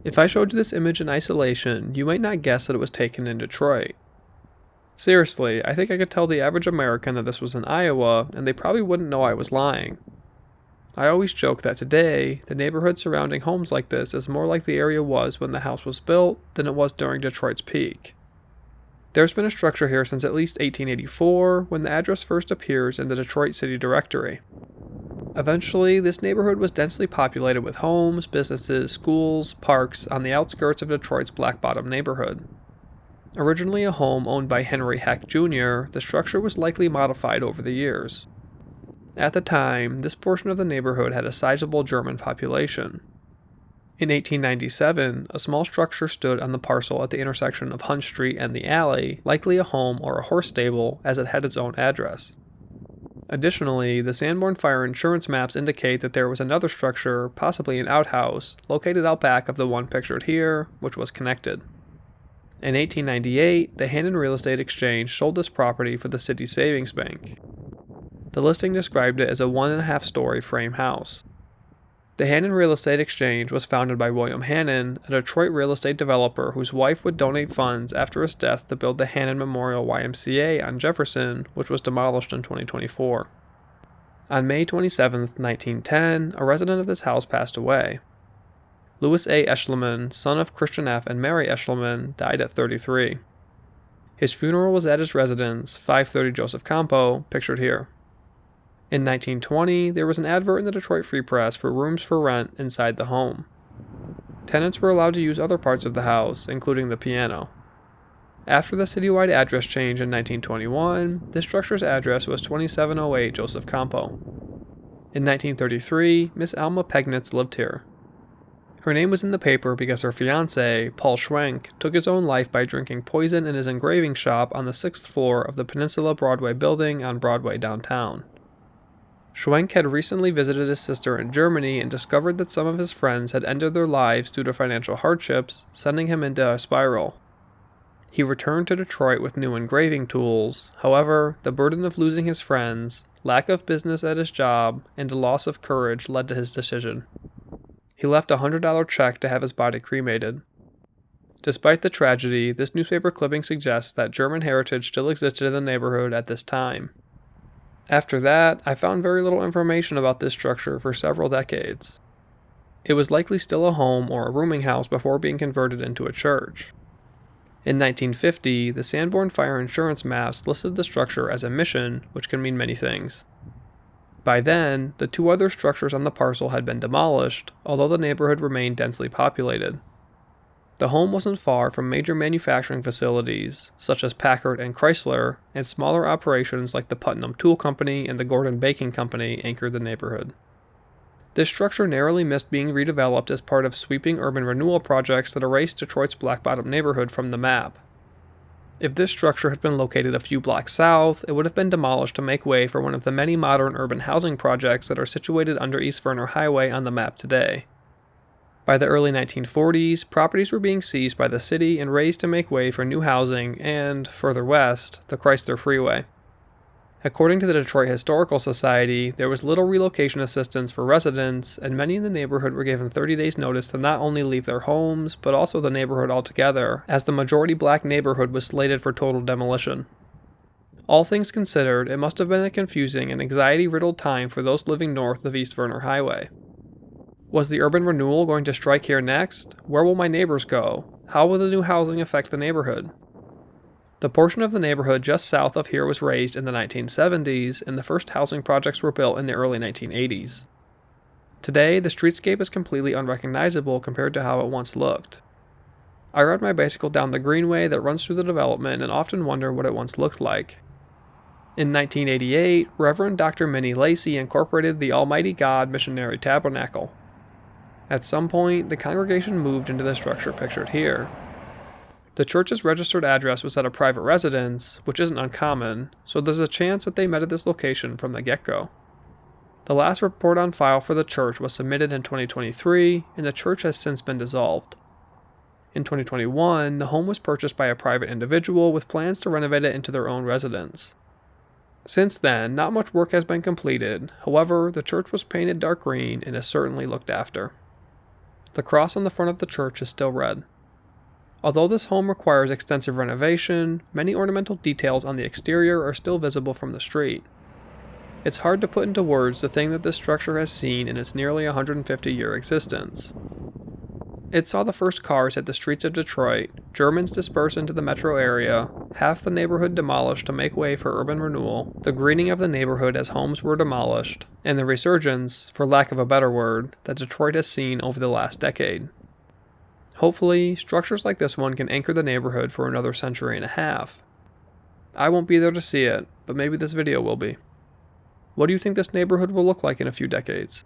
If I showed you this image in isolation, you might not guess that it was taken in Detroit. Seriously, I think I could tell the average American that this was in Iowa, and they probably wouldn't know I was lying. I always joke that today, the neighborhood surrounding homes like this is more like the area was when the house was built than it was during Detroit's peak. There's been a structure here since at least 1884, when the address first appears in the Detroit City Directory. Eventually, this neighborhood was densely populated with homes, businesses, schools, parks on the outskirts of Detroit's Black Bottom neighborhood. Originally a home owned by Henry Heck Jr., the structure was likely modified over the years. At the time, this portion of the neighborhood had a sizable German population. In 1897, a small structure stood on the parcel at the intersection of Hunt Street and the alley, likely a home or a horse stable, as it had its own address. Additionally, the Sanborn Fire Insurance maps indicate that there was another structure, possibly an outhouse, located out back of the one pictured here, which was connected. In 1898, the Hannon Real Estate Exchange sold this property for the City Savings Bank. The listing described it as a 1.5-story frame house. The Hannon Real Estate Exchange was founded by William Hannon, a Detroit real estate developer whose wife would donate funds after his death to build the Hannon Memorial YMCA on Jefferson, which was demolished in 2024. On May 27, 1910, a resident of this house passed away. Louis A. Eschliman, son of Christian F. and Mary Eschliman, died at 33. His funeral was at his residence, 530 Joseph Campo, pictured here. In 1920, there was an advert in the Detroit Free Press for rooms for rent inside the home. Tenants were allowed to use other parts of the house, including the piano. After the citywide address change in 1921, this structure's address was 2708 Joseph Campo. In 1933, Miss Alma Pegnitz lived here. Her name was in the paper because her fiancé, Paul Schwenk, took his own life by drinking poison in his engraving shop on the 6th floor of the Peninsula Broadway building on Broadway downtown. Schwenk had recently visited his sister in Germany and discovered that some of his friends had ended their lives due to financial hardships, sending him into a spiral. He returned to Detroit with new engraving tools. However, the burden of losing his friends, lack of business at his job, and a loss of courage led to his decision. He left a $100 check to have his body cremated. Despite the tragedy, this newspaper clipping suggests that German heritage still existed in the neighborhood at this time. After that, I found very little information about this structure for several decades. It was likely still a home or a rooming house before being converted into a church. In 1950, the Sanborn Fire Insurance maps listed the structure as a mission, which can mean many things. By then, the two other structures on the parcel had been demolished, although the neighborhood remained densely populated. The home wasn't far from major manufacturing facilities, such as Packard and Chrysler, and smaller operations like the Putnam Tool Company and the Gordon Baking Company anchored the neighborhood. This structure narrowly missed being redeveloped as part of sweeping urban renewal projects that erased Detroit's Black Bottom neighborhood from the map. If this structure had been located a few blocks south, it would have been demolished to make way for one of the many modern urban housing projects that are situated under East Verner Highway on the map today. By the early 1940s, properties were being seized by the city and razed to make way for new housing and, further west, the Chrysler Freeway. According to the Detroit Historical Society, there was little relocation assistance for residents, and many in the neighborhood were given 30 days' notice to not only leave their homes, but also the neighborhood altogether, as the majority black neighborhood was slated for total demolition. All things considered, it must have been a confusing and anxiety-riddled time for those living north of East Verner Highway. Was the urban renewal going to strike here next? Where will my neighbors go? How will the new housing affect the neighborhood? The portion of the neighborhood just south of here was razed in the 1970s, and the first housing projects were built in the early 1980s. Today, the streetscape is completely unrecognizable compared to how it once looked. I ride my bicycle down the greenway that runs through the development and often wonder what it once looked like. In 1988, Reverend Dr. Minnie Lacey incorporated the Almighty God Missionary Tabernacle. At some point, the congregation moved into the structure pictured here. The church's registered address was at a private residence, which isn't uncommon, so there's a chance that they met at this location from the get-go. The last report on file for the church was submitted in 2023, and the church has since been dissolved. In 2021, the home was purchased by a private individual with plans to renovate it into their own residence. Since then, not much work has been completed. However, the church was painted dark green and is certainly looked after. The cross on the front of the church is still red. Although this home requires extensive renovation, many ornamental details on the exterior are still visible from the street. It's hard to put into words the thing that this structure has seen in its nearly 150-year existence. It saw the first cars hit the streets of Detroit, Germans disperse into the metro area, half the neighborhood demolished to make way for urban renewal, the greening of the neighborhood as homes were demolished, and the resurgence, for lack of a better word, that Detroit has seen over the last decade. Hopefully, structures like this one can anchor the neighborhood for another century and a half. I won't be there to see it, but maybe this video will be. What do you think this neighborhood will look like in a few decades?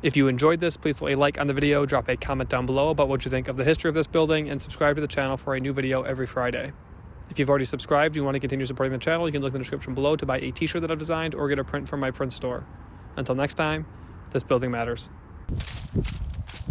If you enjoyed this, please put a like on the video, drop a comment down below about what you think of the history of this building, and subscribe to the channel for a new video every Friday. If you've already subscribed and you want to continue supporting the channel, you can look in the description below to buy a t-shirt that I've designed or get a print from my print store. Until next time, this building matters.